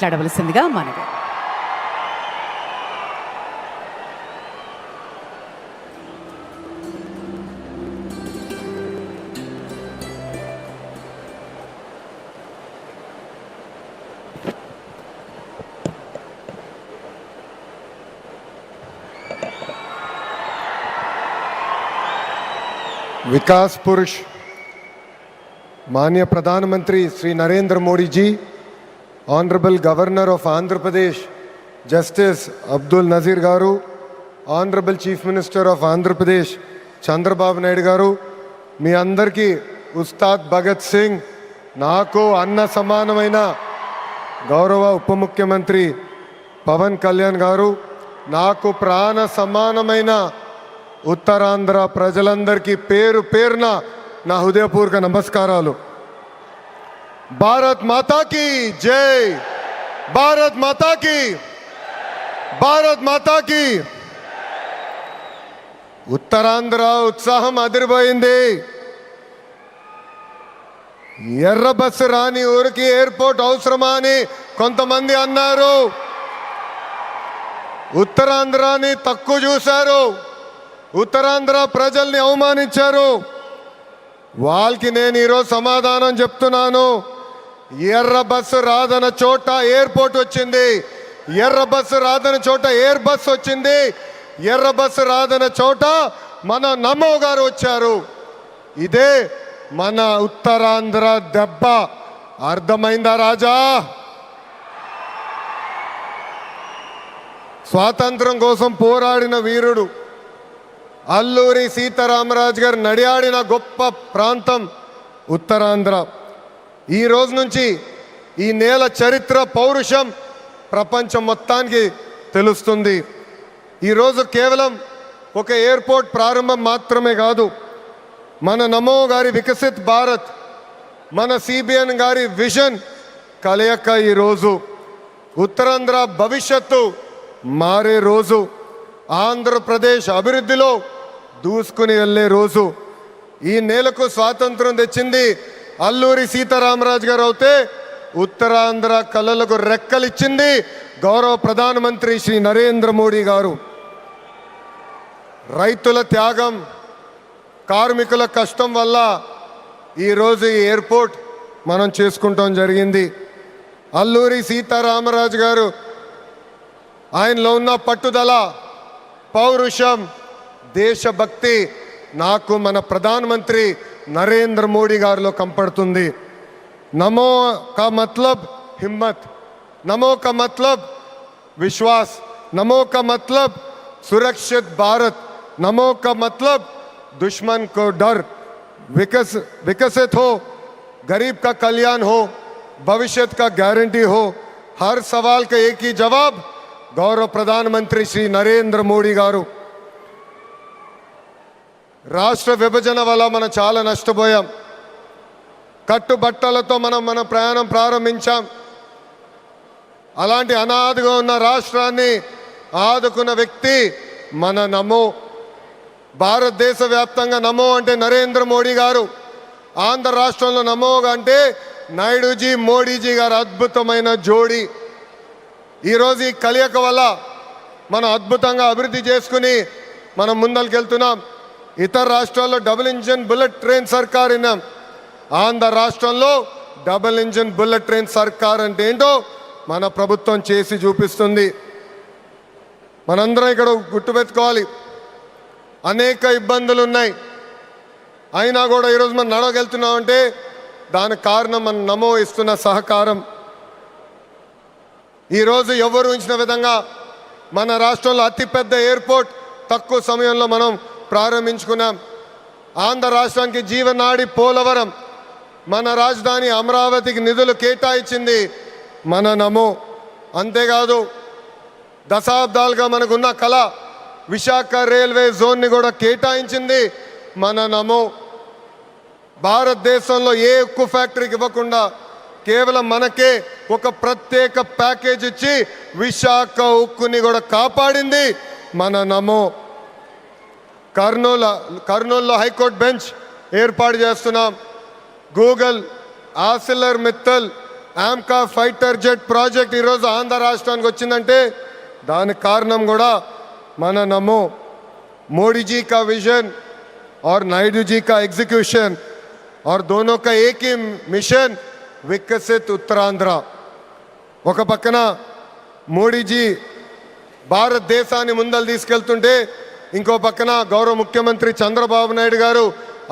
మాట్లాడవలసిందిగా మనవి. विकास पुरुष माननीय प्रधानमंत्री Shri Narendra Modi ji, honourable governor of Andhra Pradesh justice Abdul Nazeer garu, honourable chief minister of Andhra Pradesh Chandrababu Naidu garu, మీ అందరికీ ఉస్తాద్ భగత్ సింగ్, నాకు అన్న సమానమైన గౌరవ ఉప ముఖ్యమంత్రి పవన్ కళ్యాణ్ గారు, నాకు ప్రాణ సమానమైన ఉత్తరాంధ్ర ప్రజలందరికీ పేరు పేరున నా హృదయపూర్వక నమస్కారాలు. భారత్ మాతా కీ జై, భారత్ మాతా కీ, భారత్ మాతా కీ. ఉత్తరాంధ్ర ఉత్సాహం అదిరిపోయింది. ఎర్ర బస్సు రాని ఊరికి ఎయిర్పోర్ట్ అవసరమా అని కొంతమంది అన్నారు. ఉత్తరాంధ్రాని తక్కువ చూశారు, ఉత్తరాంధ్ర ప్రజల్ని అవమానించారు. వాళ్ళకి నేను ఈరోజు సమాధానం చెప్తున్నాను. ఎర్ర బస్సు రాదన్న చోట ఎయిర్పోర్ట్ వచ్చింది, ఎర్ర బస్సు రాదన్న చోట ఎయిర్ బస్ వచ్చింది, ఎర్ర బస్సు రాదన్న చోట మన నమో గారు వచ్చారు. ఇదే మన ఉత్తరాంధ్ర దెబ్బ. అర్థమైందా రాజా? స్వాతంత్రం కోసం పోరాడిన వీరుడు అల్లూరి సీతారామరాజు గారు నడియాడిన గొప్ప ప్రాంతం ఉత్తరాంధ్ర. ఈ రోజు నుంచి ఈ నేల చరిత్ర, పౌరుషం ప్రపంచం మొత్తానికి తెలుస్తుంది. ఈరోజు కేవలం ఒక ఎయిర్పోర్ట్ ప్రారంభం మాత్రమే కాదు, మన నమో గారి వికసిత్ భారత్, మన సిబిఎన్ గారి విజన్ కలయిక ఈరోజు ఉత్తరాంధ్ర భవిష్యత్తు మారే రోజు, ఆంధ్రప్రదేశ్ అభివృద్ధిలో దూసుకుని వెళ్ళే రోజు. ఈ నేలకు స్వాతంత్రం తెచ్చింది అల్లూరి సీతారామరాజు గారు అయితే, ఉత్తరాంధ్ర కళలకు రెక్కలిచ్చింది గౌరవ ప్రధానమంత్రి శ్రీ నరేంద్ర మోడీ గారు. రైతుల త్యాగం, కార్మికుల కష్టం వల్ల ఈరోజు ఈ ఎయిర్పోర్ట్ మనం చేసుకుంటాం జరిగింది. అల్లూరి సీతారామరాజు గారు ఆయనలో ఉన్న పట్టుదల, పౌరుషం, దేశభక్తి నాకు మన ప్రధానమంత్రి నరేంద్ర మోడీ గారిలో కంపడుతుంది. నమో కా మతలబ్ హిమ్మత్, నమో కా మతలబ్ విశ్వాస్, నమో కా మతలబ్ సురక్షిత్ భారత్, नमो का मतलब दुश्मन को डर, विकसित हो, गरीब का कल्याण हो, भविष्य का गारंटी हो. हर सवाल का एक ही जवाब गौरव प्रधानमंत्री श्री नरेंद्र मोदी गारू. రాష్ట్ర విభజన వల్ల మనం చాలా నష్టపోయాం. కట్టుబట్టలతో మన ప్రయాణం ప్రారంభించాం. అలాంటి అనాథగా ఉన్న రాష్ట్రాన్ని ఆదుకున్న వ్యక్తి మన నమో. భారతదేశ వ్యాప్తంగా నమో అంటే నరేంద్ర మోడీ గారు, ఆంధ్ర రాష్ట్రంలో నమో అంటే నాయుడుజీ, మోడీజీ గారు అద్భుతమైన జోడీ. ఈరోజు ఈ కలయిక వల్ల మనం అద్భుతంగా అభివృద్ధి చేసుకుని మనం ముందరికెళ్తున్నాం. ఇతర రాష్ట్రాల్లో డబుల్ ఇంజిన్ బుల్లెట్ ట్రైన్ సర్కార్ విన్నాం. ఆంధ్ర రాష్ట్రంలో డబుల్ ఇంజిన్ బుల్లెట్ ట్రైన్ సర్కార్ అంటే ఏంటో మన ప్రభుత్వం చేసి చూపిస్తుంది. మనందరం ఇక్కడ గుర్తుపెట్టుకోవాలి, అనేక ఇబ్బందులు ఉన్నాయి. అయినా కూడా ఈరోజు మనం నడవగలుగుతున్నామంటే దానికి కారణం మన నమో ఇస్తున్న సహకారం. ఈరోజు ఎవరు ఊహించిన విధంగా మన రాష్ట్రంలో అతిపెద్ద ఎయిర్పోర్ట్ తక్కువ సమయంలో మనం ప్రారంభించుకున్నాం. ఆంధ్ర రాష్ట్రానికి జీవనాడి పోలవరం, మన రాజధాని అమరావతికి నిధులు కేటాయించింది మన నమో. అంతేకాదు దశాబ్దాలుగా మనకున్న కళ విశాఖ రైల్వే జోన్ని కూడా కేటాయించింది మన నమో. భారతదేశంలో ఏ ఉక్కు ఫ్యాక్టరీకి ఇవ్వకుండా కేవలం మనకే ఒక ప్రత్యేక ప్యాకేజ్ ఇచ్చి విశాఖ ఉక్కుని కూడా కాపాడింది మన నమో. కర్నూలులో హైకోర్టు బెంచ్ ఏర్పాటు చేస్తున్నాం. Google, ఆసిలర్ Mittal, AMCA fighter jet project ఈరోజు ఆంధ్ర రాష్ట్రానికి వచ్చిందంటే దానికి కారణం కూడా మన నమో मोदी जी का विजन और नायडू जी का एग्जीक्यूशन और दोनों का एक ही मिशन विकसित उत्तरांध्र ఒక పక్కన మోడీజీ భారతదేశాన్ని ముందలు తీసుకెళ్తుంటే ఇంకో పక్కన గౌరవ ముఖ్యమంత్రి చంద్రబాబు నాయుడు గారు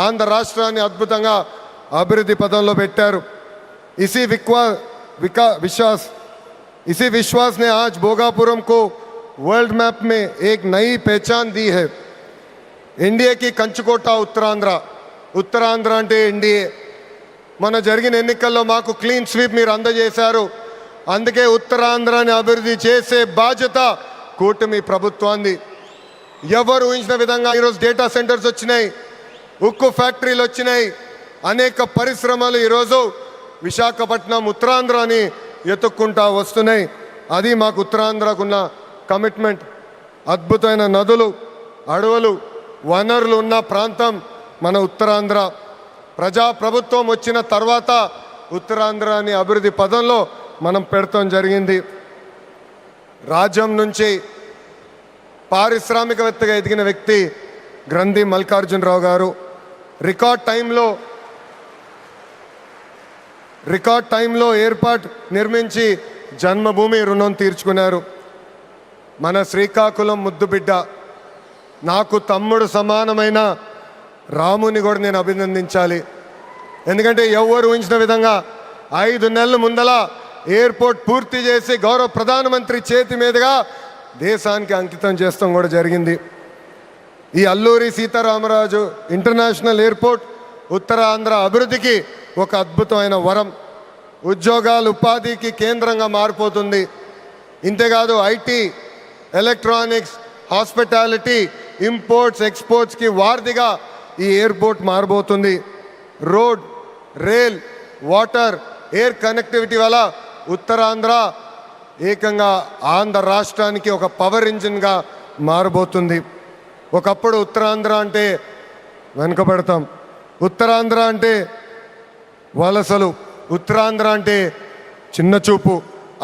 ఆంధ్ర రాష్ట్రాన్ని అద్భుతంగా అభివృద్ధి పదంలో పెట్టారు इसी विश्वास ने आज भोगापुरम को वर्ल्ड मैप में एक नई पहचान दी है ఎన్డీఏ की కంచుకోట ఉత్తరాంధ్ర అంటే ఎన్డీఏ మన జరిగిన ఎన్నికల్లో మాకు క్లీన్ స్వీప్ మీరు అందజేశారు అందుకే ఉత్తరాంధ్రాన్ని అభివృద్ధి చేసే బాధ్యత కూటమి ప్రభుత్వాన్ని ఎవరు ఊహించిన విధంగా ఈరోజు డేటా సెంటర్స్ వచ్చినాయి ఉక్కు ఫ్యాక్టరీలు వచ్చినాయి అనేక పరిశ్రమలు ఈరోజు విశాఖపట్నం ఉత్తరాంధ్రాని ఎత్తుక్కుంటా వస్తున్నాయి అది మాకు ఉత్తరాంధ్రకున్న కమిట్మెంట్ అద్భుతమైన నదులు అడవులు వనరులు ఉన్న ప్రాంతం మన ఉత్తరాంధ్ర ప్రజాప్రభుత్వం వచ్చిన తర్వాత ఉత్తరాంధ్రాని అభివృద్ధి పదంలో మనం పెడతాం జరిగింది రాజ్యం నుంచి పారిశ్రామికవేత్తగా ఎదిగిన వ్యక్తి గ్రంథి మల్లికార్జునరావు గారు రికార్డ్ టైంలో ఎయిర్పోర్ట్ నిర్మించి జన్మభూమి రుణం తీర్చుకున్నారు మన శ్రీకాకుళం ముద్దుబిడ్డ నాకు తమ్ముడు సమానమైన రాముని కూడా నేను అభినందించాలి ఎందుకంటే ఎవరు ఊహించిన విధంగా 5 నెలల ముందల ఎయిర్పోర్ట్ పూర్తి చేసి గౌరవ ప్రధానమంత్రి చేతి మీదుగా దేశానికి అంకితం చేస్తాం కూడా జరిగింది ఈ అల్లూరి సీతారామరాజు ఇంటర్నేషనల్ ఎయిర్పోర్ట్ ఉత్తరాంధ్ర అభివృద్ధికి ఒక అద్భుతమైన వరం ఉద్యోగాలు ఉపాధికి కేంద్రంగా మారిపోతుంది ఇంతేకాదు ఐటీ ఎలక్ట్రానిక్స్ హాస్పిటాలిటీ ఇంపోర్ట్స్ ఎక్స్పోర్ట్స్కి వారధిగా ఈ ఎయిర్పోర్ట్ మారబోతుంది road rail water air connectivity వల్ల ఉత్తరాంధ్ర ఏకంగా ఆంధ్ర రాష్ట్రానికి ఒక పవర్ ఇంజిన్గా మారబోతుంది ఒకప్పుడు ఉత్తరాంధ్ర అంటే వెనుకబడతాం ఉత్తరాంధ్ర అంటే వలసలు ఉత్తరాంధ్ర అంటే చిన్న చూపు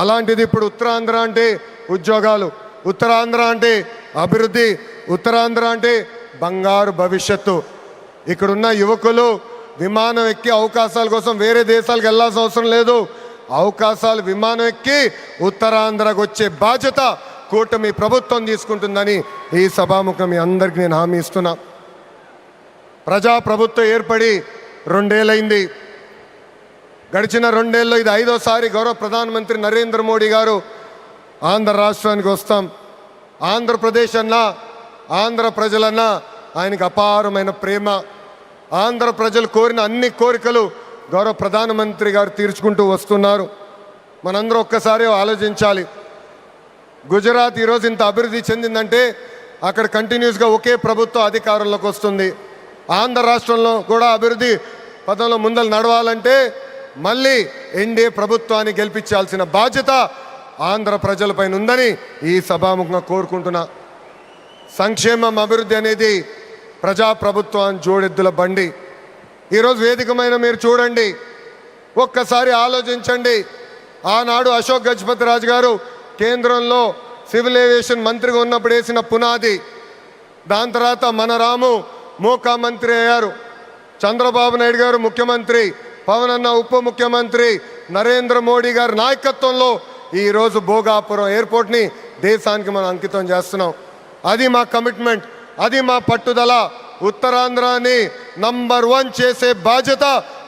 అలాంటిది ఇప్పుడు ఉత్తరాంధ్ర అంటే ఉద్యోగాలు ఉత్తరాంధ్ర అంటే అభివృద్ధి ఉత్తరాంధ్ర అంటే బంగారు భవిష్యత్తు ఇక్కడున్న యువకులు విమానం ఎక్కి అవకాశాల కోసం వేరే దేశాలకు వెళ్ళాల్సిన అవసరం లేదు అవకాశాలు విమానం ఎక్కి ఉత్తరాంధ్రకు వచ్చే బాధ్యత కూటమి ప్రభుత్వం తీసుకుంటుందని ఈ సభాముఖం మీ అందరికీ నేను హామీ ఇస్తున్నా ప్రజాప్రభుత్వం ఏర్పడి 2 ఏళ్ళైంది గడిచిన 2 ఏళ్ళలో ఇది 5వ గౌరవ ప్రధానమంత్రి నరేంద్ర మోడీ గారు ఆంధ్ర రాష్ట్రానికి వస్తాం ఆంధ్రప్రదేశ్ అన్నా ఆంధ్ర ప్రజలన్నా ఆయనకు అపారమైన ప్రేమ ఆంధ్ర ప్రజలు కోరిన అన్ని కోరికలు గౌరవ ప్రధానమంత్రి గారు తీర్చుకుంటూ వస్తున్నారు మనందరూ ఒక్కసారి ఆలోచించాలి గుజరాత్ ఈరోజు ఇంత అభివృద్ధి చెందిందంటే అక్కడ కంటిన్యూస్గా ఒకే ప్రభుత్వం అధికారంలోకి వస్తుంది ఆంధ్ర రాష్ట్రంలో కూడా అభివృద్ధి పదంలో ముందలు నడవాలంటే మళ్ళీ ఎన్డీఏ ప్రభుత్వాన్ని గెలిపించాల్సిన బాధ్యత ఆంధ్ర ప్రజలపైన ఉందని ఈ సభాముఖంగా కోరుకుంటున్నా సంక్షేమం అభివృద్ధి అనేది ప్రజాప్రభుత్వాన్ని జోడెద్దుల బండి ఈరోజు వేదికమైన మీరు చూడండి ఒక్కసారి ఆలోచించండి ఆనాడు అశోక్ గజపతి రాజు గారు కేంద్రంలో సివిల్ ఏవియేషన్ మంత్రిగా ఉన్నప్పుడు వేసిన పునాది దాని తర్వాత మన రాము మోకా మంత్రి అయ్యారు చంద్రబాబు నాయుడు గారు ముఖ్యమంత్రి పవన్ అన్న ఉప ముఖ్యమంత్రి నరేంద్ర మోడీ గారి నాయకత్వంలో ఈరోజు భోగాపురం ఎయిర్పోర్ట్ని దేశానికి మనం అంకితం చేస్తున్నాం అది మా కమిట్మెంట్ అది మా పట్టుదల ఉత్తరాంధ్రాని నంబర్ 1 చేసే బాధ్యత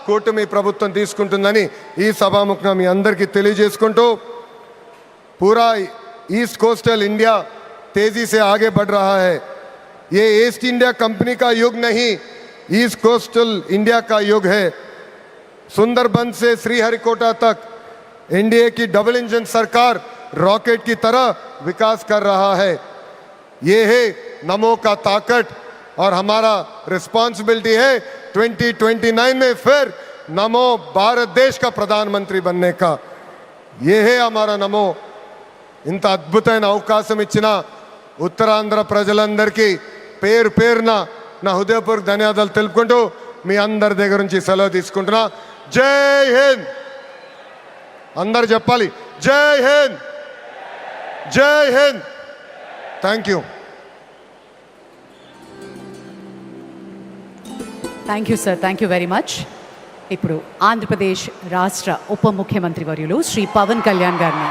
కూటమి ప్రభుత్వం తీసుకుంటుందని ఈ సభాముఖంగా మీ అందరికీ తెలియజేసుకుంటూ पूरा ईस्ट कोस्टल इंडिया तेजी से आगे बढ़ रहा है ये ईस्ट इंडिया कंपनी का युग नहीं ईस्ट कोस्टल इंडिया का युग है सुंदरबन से श्रीहरिकोटा तक एनडीए की डबल इंजन सरकार रॉकेट की तरह विकास कर रहा है ये है नमो का ताकत और हमारा रिस्पॉन्सिबिलिटी है 2029 में फिर नमो भारत देश का प्रधानमंत्री बनने का ये है हमारा नमो ఇంత అద్భుతమైన అవకాశం ఇచ్చిన ఉత్తరాంధ్ర ప్రజలందరికీ పేరు పేరున నా హృదయపూర్వక ధన్యవాదాలు తెలుపుకుంటూ మీ అందరి దగ్గర నుంచి సెలవు తీసుకుంటున్నా జై హింద్ అందరు చెప్పాలి, జై హింద్, జై Hind. Thank you. Thank you sir, thank you very much. ఇప్పుడు ఆంధ్రప్రదేశ్ రాష్ట్ర ఉప ముఖ్యమంత్రి వర్యులు శ్రీ పవన్ కళ్యాణ్ గారిని